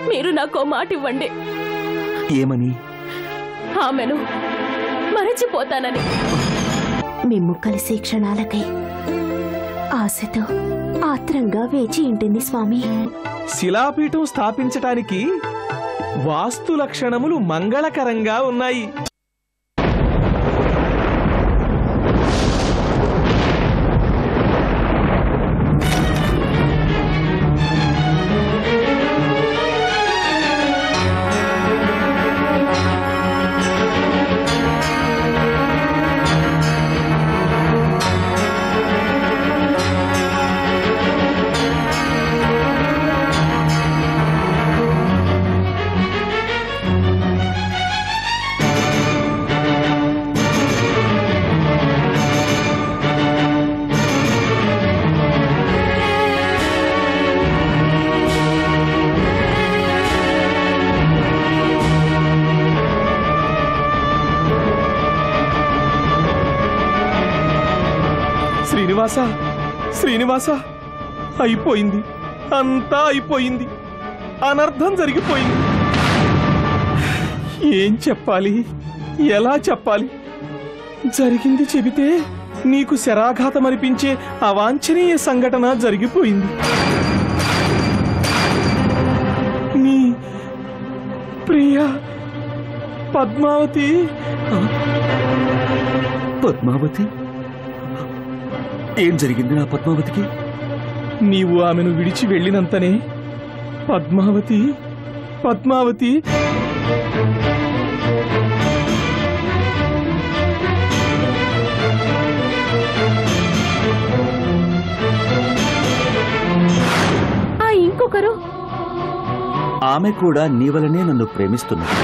మీరు నాకో మాట ఇవ్వండి. ఏమని? ఆమెను మరచిపోతానని. మేము కలిసే క్షణాలకై ఆశతో ఆత్రంగా వేచి ఉంటుంది స్వామి. శిలాపీఠం స్థాపించటానికి వాస్తు లక్షణములు మంగళకరంగా ఉన్నాయి. శ్రీనివాస, అయిపోయింది, అంతా అయిపోయింది. అనర్థం జరిగిపోయింది. ఏం చెప్పాలి, ఎలా చెప్పాలి? జరిగింది చెబితే నీకు శరాఘాతం అనిపించే అవాంఛనీయ సంఘటన జరిగిపోయింది. నీ ప్రియ పద్మావతి. పద్మావతి? ఏం జరిగింది నా పద్మావతికి? నీవు ఆమెను విడిచి వెళ్ళినంతనే పద్మావతి ఇంకొకరు? ఆమె కూడా నీ వలనే నన్ను ప్రేమిస్తున్నది.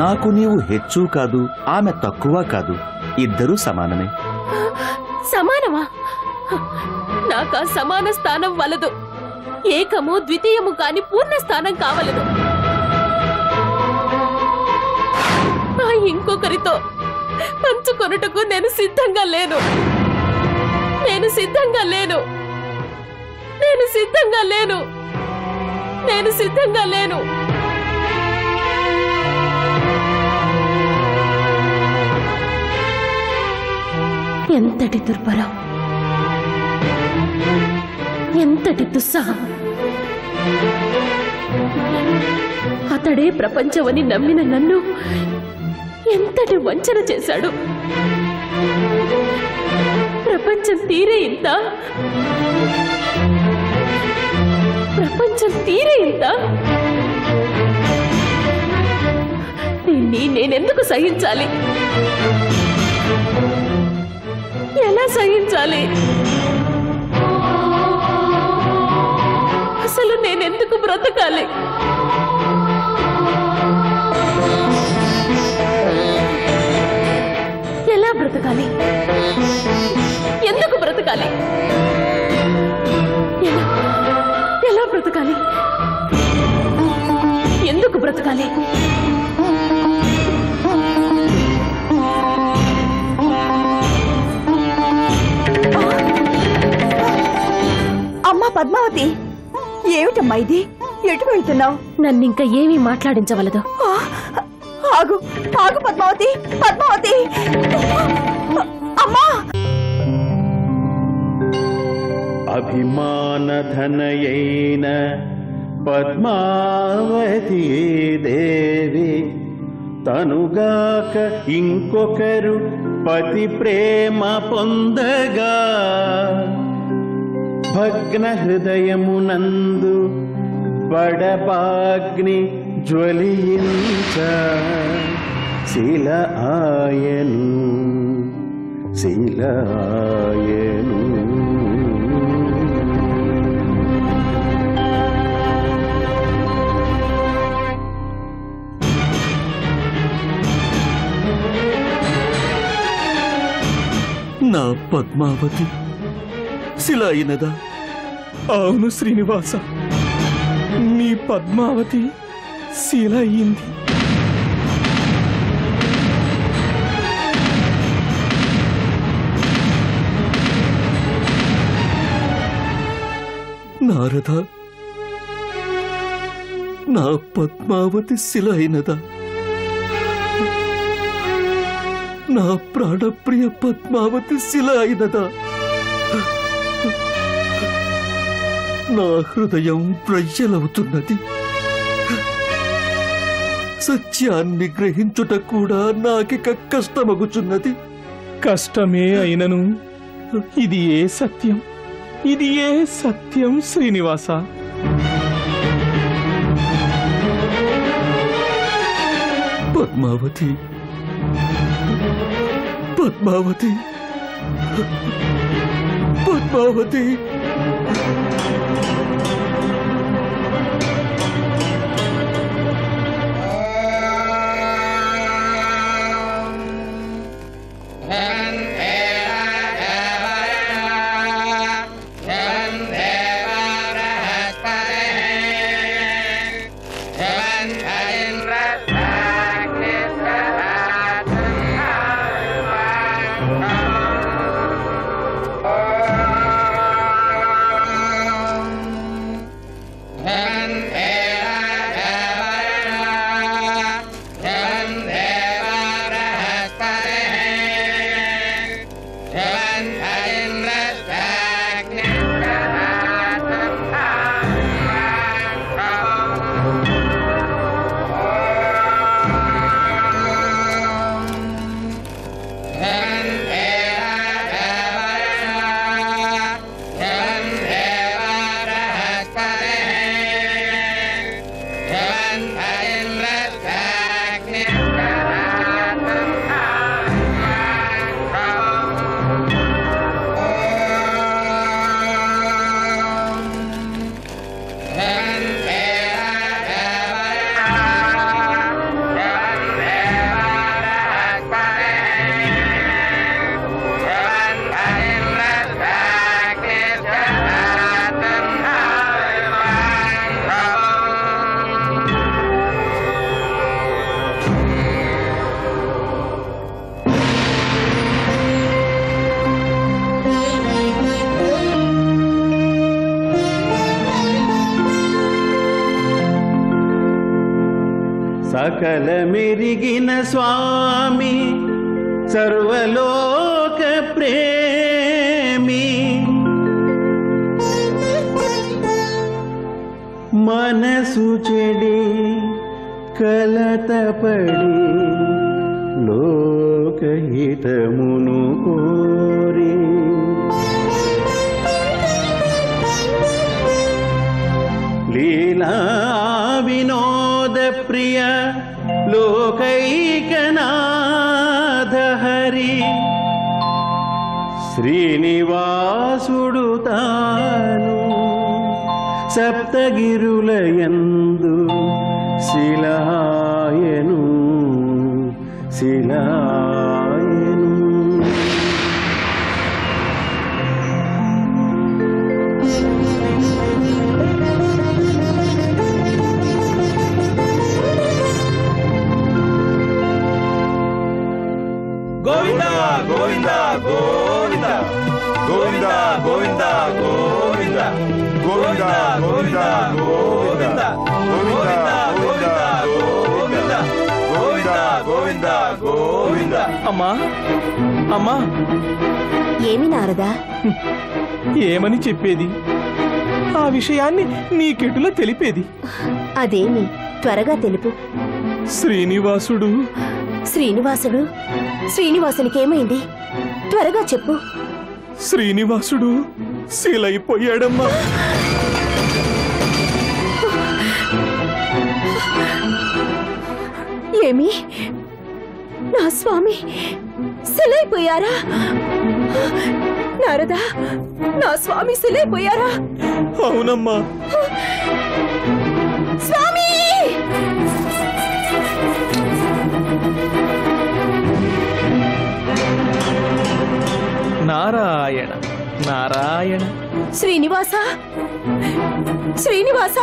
నాకు నీవు హెచ్చు కాదు, ఆమె తక్కువ కాదు, ఇద్దరూ సమానమే. సమానమా? నాకా సమాన స్థానం వలదు. ఏకము ద్వితీయము కాని పూర్ణ స్థానం కావలదు. ఆ ఇంకొకరితో పంచుకొనుటకు నేను సిద్ధంగా లేను. నేను సిద్ధంగా లేను. నేను సిద్ధంగా లేను. నేను సిద్ధంగా లేను. ఎంతటి దుర్భరం, ఎంతటి దుస్సాహం! అతడే ప్రపంచమని నమ్మిన నన్ను ఎంతటి వంచన చేశాడు. ప్రపంచం తీరే ఇంత, ప్రపంచం తీరే ఇంత. దీన్ని నేనెందుకు సహించాలి? ఎలా సహించాలి? అసలు నేనెందుకు బ్రతకాలి? ఎలా బ్రతకాలి? ఎందుకు బ్రతకాలి? ఎలా బ్రతకాలి? ఎందుకు బ్రతకాలి? అమ్మా పద్మావతి, ఏమిటమ్మా ఇది? ఎటు వెళ్తున్నావు? నన్నింకా ఏమీ మాట్లాడించవలదు. ఆగు ఆగు పద్మావతి, పద్మావతి! అమ్మా! అభిమానధనయైన పద్మావతి దేవి తనుగాక ఇంకొకరు పతి ప్రేమ పొందగా భగ్న హృదయమునందు బడబాగ్ని జ్వలించ శిల ఆయను, శిల ఆయను. నా పద్మావతి శిల అయినదా? అవును శ్రీనివాస, నీ పద్మావతి శిల అయింది. నారద, నా పద్మావతి శిల అయినదా? నా ప్రాణప్రియ పద్మావతి శిల అయినదా? నా హృదయం ప్రజ్యలవుతున్నది. సత్యాన్ని గ్రహించుట కూడా నాకిక కష్టమగుచున్నది. కష్టమే అయినను ఇది ఏ సత్యం, ఇది ఏ సత్యం శ్రీనివాస. పద్మావతి, పద్మావతి, పద్మావతి. సకల మెరిగిన స్వామి, సర్వలోక ప్రేమి, మనసు చెడి కలతపడి లోకహితమును కోరి లీలా వినోద ప్రియ లోకైకనాథ హరి శ్రీనివాసుడు తాను సప్తగిరులయందు శిలాయను శిలాయను. గోవింద గోవింద గోవింద గోవింద గోవింద గోవింద గోవింద గోవింద గోవింద గోవింద గోవింద గోవింద గోవింద గోవింద. అమ్మా అమ్మా, ఏమి నారదా? ఏమని చెప్పేది? ఆ విషయాన్ని నీకెటులా తెలిపేది? అదేమి త్వరగా తెలుపు. శ్రీనివాసుడు శ్రీనివాసుడు శ్రీనివాసునికి ఏమైంది? త్వరగా చెప్పు. శ్రీనివాసుడు శిలైపోయాడమ్మా. ఏమి? నా స్వామి శిలైపోయారా? నారదా, నా స్వామి శిలైపోయారా? అవునమ్మా. స్వామి! నారాయణ నారాయణ. శ్రీనివాస శ్రీనివాస!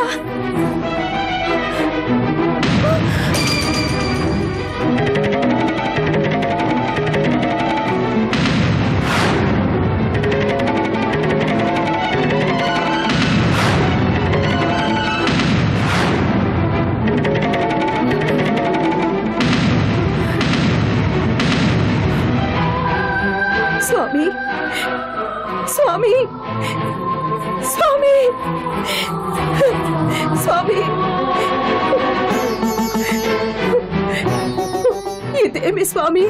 స్వామి స్వామి ఇదేమి స్వామి?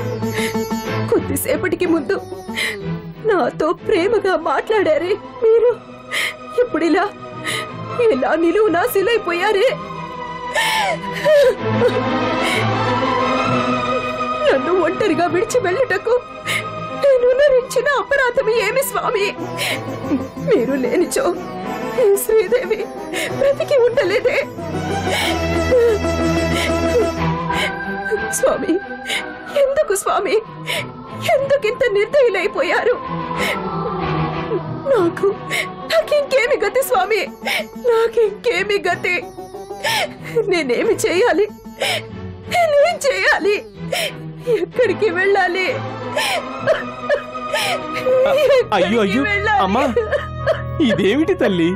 కొద్దిసేపటికి ముందు నాతో ప్రేమగా మాట్లాడారే మీరు, ఇప్పుడిలా ఇలా నిలువునా శిలైపోయారే. నన్ను ఒంటరిగా విడిచి వెళ్ళుటకు నేను నరించిన అపరాధం ఏమి స్వామి? మీరు లేనిచో ఈ శ్రీదేవి బ్రతికి ఉండలేదే. స్వామి, ఎందుకు స్వామి, ఎందుకింత నిర్దయులైపోయారు? నాకింకేమి గతి స్వామి, నాకింకేమి గతి? నేనేమి చేయాలి? నేనేం చేయాలి? ఎక్కడికి వెళ్ళాలి? అయ్యో అయ్యో అమ్మా, ఇదేమిటి తల్లి?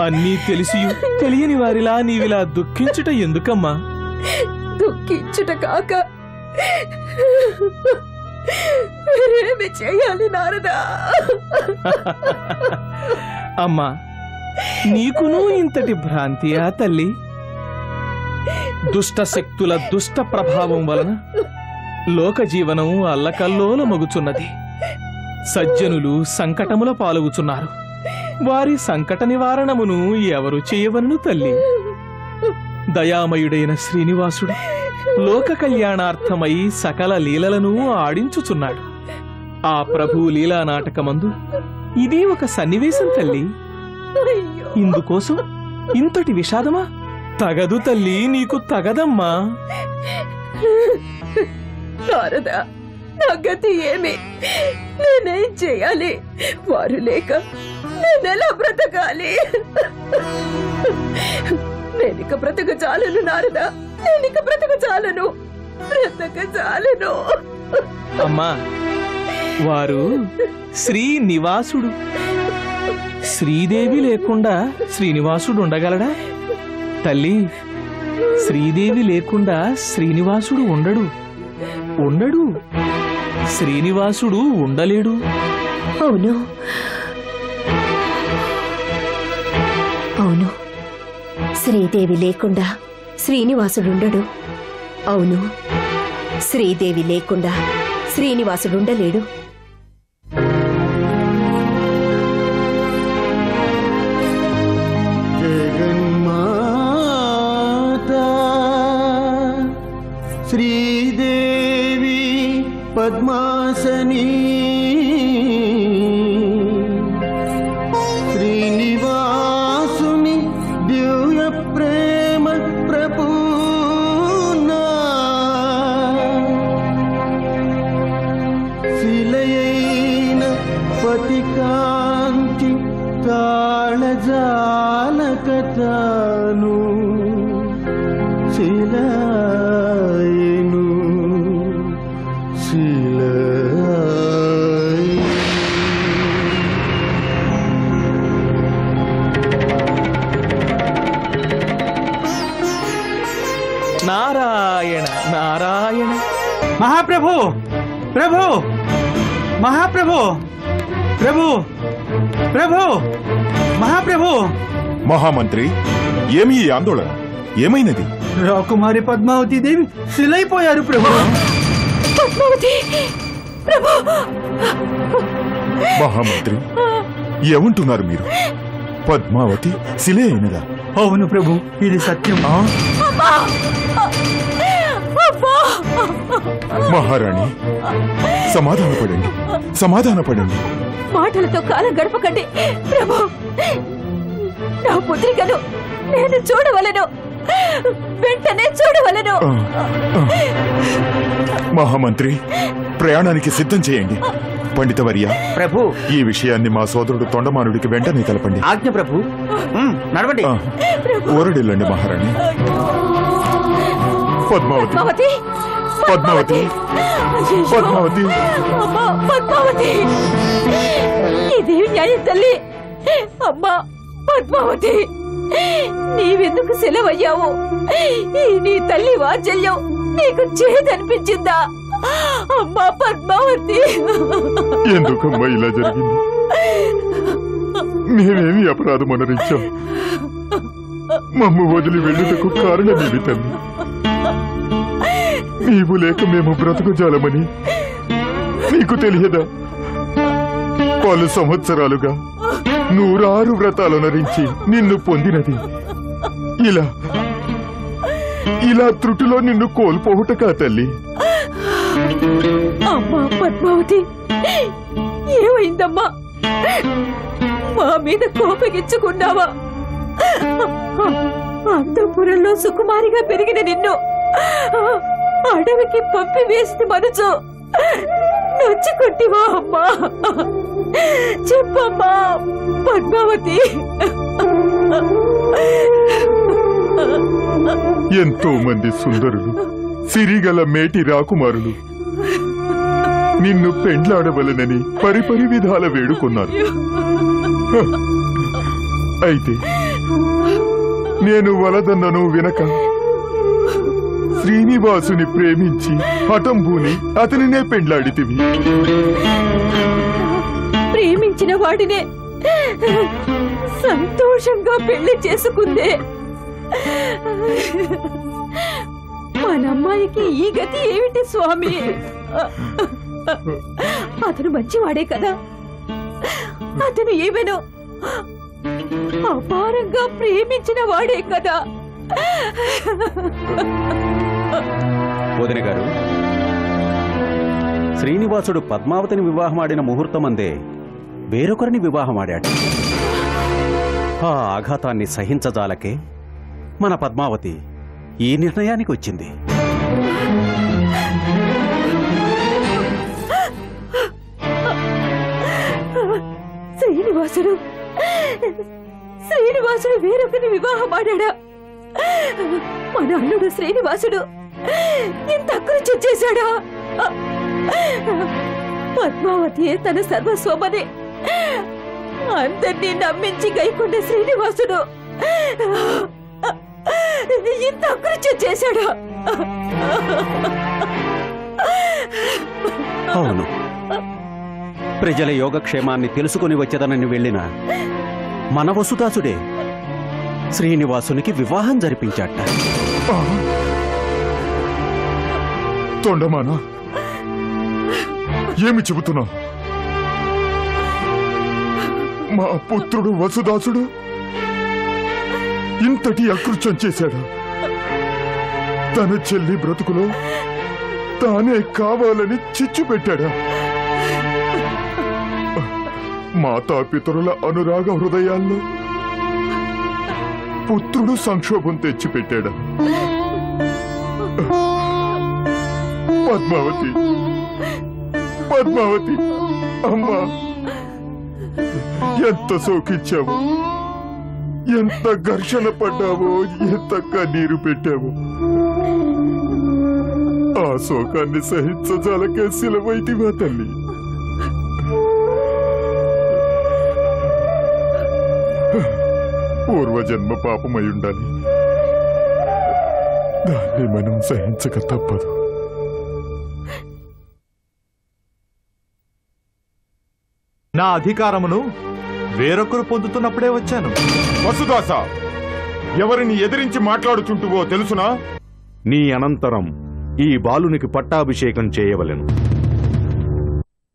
అన్నీ తెలిసి తెలియని వారిలా నీవిలా దుఃఖించుట ఎందుకమ్మా? దుఃఖించుట కాక మీరేమి చేయాలి నారదా? అమ్మా, నీకును ఇంతటి భ్రాంతియా తల్లి? దుష్ట శక్తుల దుష్ట ప్రభావం వలన లోక జీవనం అల్లకల్లోలమగుచున్నది. సజ్జనులు సంకటముల పాలుగుచున్నారు. వారి సంకట నివారణమును ఎవరు చేయవలను తల్లి? దయామయుడైన శ్రీనివాసుడు లోక కళ్యాణార్థమై సకల లీలలను ఆడించుచున్నాడు. ఆ ప్రభు లీలా నాటకమందు ఇది ఒక సన్నివేశం తల్లి. ఇందుకోసం ఇంతటి విషాదమా? తగదు తల్లి, నీకు తగదమ్మా. నారదా, నా గతి ఏమి? నేనేం చేయాలి? వారు లేక నేనెలా బ్రతకాలి? నేనిక బ్రతక చాలను నారదా, నేనిక బ్రతక చాలను, బ్రతక చాలను. అమ్మా, వారు శ్రీనివాసుడు. శ్రీదేవి లేకుండా శ్రీనివాసుడు ఉండగలడా తల్లి? శ్రీదేవి లేకుండా శ్రీనివాసుడు ఉండడు. శ్రీనివాసుడు ఉండలేడు. అవును అవును, శ్రీదేవి లేకుండా శ్రీనివాసుడుండడు. అవును, శ్రీదేవి లేకుండా శ్రీనివాసుడుండలేడు. జగన్మాతా శ్రీదేవి పద్మాసని శ్రీనివాసుని దివ్య ప్రేమ ప్రపూర్ణ శిలయైన పతికాంతి తాళజాలకతాను శిలాయను నారాయణ నారాయణ. మహాప్రభు, ప్రభు, మహాప్రభు, ప్రభు, ప్రభు, మహాప్రభు. మహామంత్రి, ఏమి ఈ ఆందోళన? ఏమైనది? రాకుమారి పద్మావతి దేవి శిలైపోయారు ప్రభు. మహామంత్రి, ఏమంటున్నారు మీరు? పద్మావతి శిలే అయినదా? అవును ప్రభు, ఇది సత్యం. మహారాణి, సమాధానపడండి, సమాధానపడండి. మాటలతో కాలం గడపకండి ప్రభు. నా పుత్రికను నేను చూడవలను, వెంటనే చూడవలను. మహామంత్రి, ప్రయాణానికి సిద్ధం చేయండి. పండితవర్య, ప్రభు, ఈ విషయాన్ని మా సోదరుడు తొండమానుడికి వెంటనే తెలపండి. ఆజ్ఞ ప్రభు. నడవండి. ఊరడిల్లండి మహారాణి. పద్మావతి, పద్మావతి, పద్మావతి, పద్మావతి. అమ్మా పద్మావతి, ఇది న్యాయం తల్లి. అమ్మా పద్మావతి, నీవెందుకు సెలవయ్యావు? ఈ నీ తల్లి వాత్సల్యం నీకు చేదనిపించిందా? అమ్మా పద్మావతి, ఎందుకమ్మా ఇలా జరిగింది? మేమేమి అపరాధం అనరించాం? మమ్ము వదిలి వెళ్ళుటకు కారణమేమి తల్లి? నీవు లేక మేము బ్రతుకుజాలమని నీకు తెలియదా? పలు సంవత్సరాలుగా 106 వ్రతాలు నరించి నిన్ను పొందినది ఇలా త్రుటిలో నిన్ను కోల్పోవుటకా తల్లి? అమ్మా పద్మావతి, ఏమైందమ్మా? మా మీద కోపగించుకున్నావా? అంతఃపురంలో సుకుమారిగా పెరిగిన నిన్ను అడవికి పంపి వేసి మనసు నొచ్చి కొట్టివా అమ్మా? చెప్పమ్మా పద్మావతి. ఎంతో మంది సుందరులు, సిరిగల మేటి రాకుమారులు నిన్ను పెండ్లాడవలనని పరిపరి విధాల వేడుకున్నారు. అయితే నేను వలదన్నను వినక శ్రీనివాసుని ప్రేమించి హఠంబూని అతనినే పెండ్లాడితివి. ప్రేమించిన వాడినే సంతోషంగా పెళ్లి చేసుకుందే మనమ్మాయికి ఈ గతి ఏమిటి స్వామి? అతను మంచివాడే కదా. అతను ఏమేనో అపారంగా ప్రేమించిన వాడే కదా. వదిన గారు, శ్రీనివాసుడు పద్మావతిని వివాహమాడిన ముహూర్తమందే వేరొకరిని వివాహమాడాడు. ఆ ఆఘాతాన్ని సహించజాలకే మన పద్మావతి ఈ నిర్ణయానికి వచ్చింది. శ్రీనివాసుడు వేరొకరిని వివాహమాడా? మన అల్లుడు శ్రీనివాసుడు ఇంత అకృత్యం చేశాడా? పద్మావతియే తన సర్వస్వమని అందరినీ నమ్మించి గైకొండ శ్రీనివాసుడు ఇంత అకృత్యం చేశాడా? అవును, ప్రజల యోగక్షేమాన్ని తెలుసుకుని వచ్చేదనని వెళ్ళిన మన వసుదాసుడే శ్రీనివాసునికి వివాహం జరిపించాట. తొండమానా, ఏమి చెబుతున్నావు? మా పుత్రుడు వసుదాసుడు ఇంతటి అకృత్యం చేశాడా? తన చెల్లి బ్రతుకులో తానే కావాలని చిచ్చు పెట్టాడా? మాతాపితరుల అనురాగ హృదయాల్లో పుత్రుడు సంక్షోభం తెచ్చిపెట్టాడా? పద్మావతి, పద్మావతి అమ్మా, ఎంత శోకించావో, ఎంత ఘర్షణ పడ్డావో, ఎంత కన్నీరు పెట్టావో. ఆ శోకాన్ని సహించజాలకే శిలవైతివా తల్లి? పూర్వజన్మ పాపమై ఉండాలి, దాన్ని మనం సహించక తప్పదు. నా అధికారమును వేరొకరు పొందుతున్నప్పుడే వచ్చాను. వసుదాస, ఎవరిని ఎదిరించి మాట్లాడుచుంటువో తెలుసునా? నీ అనంతరం ఈ బాలునికి పట్టాభిషేకం చేయవలెను.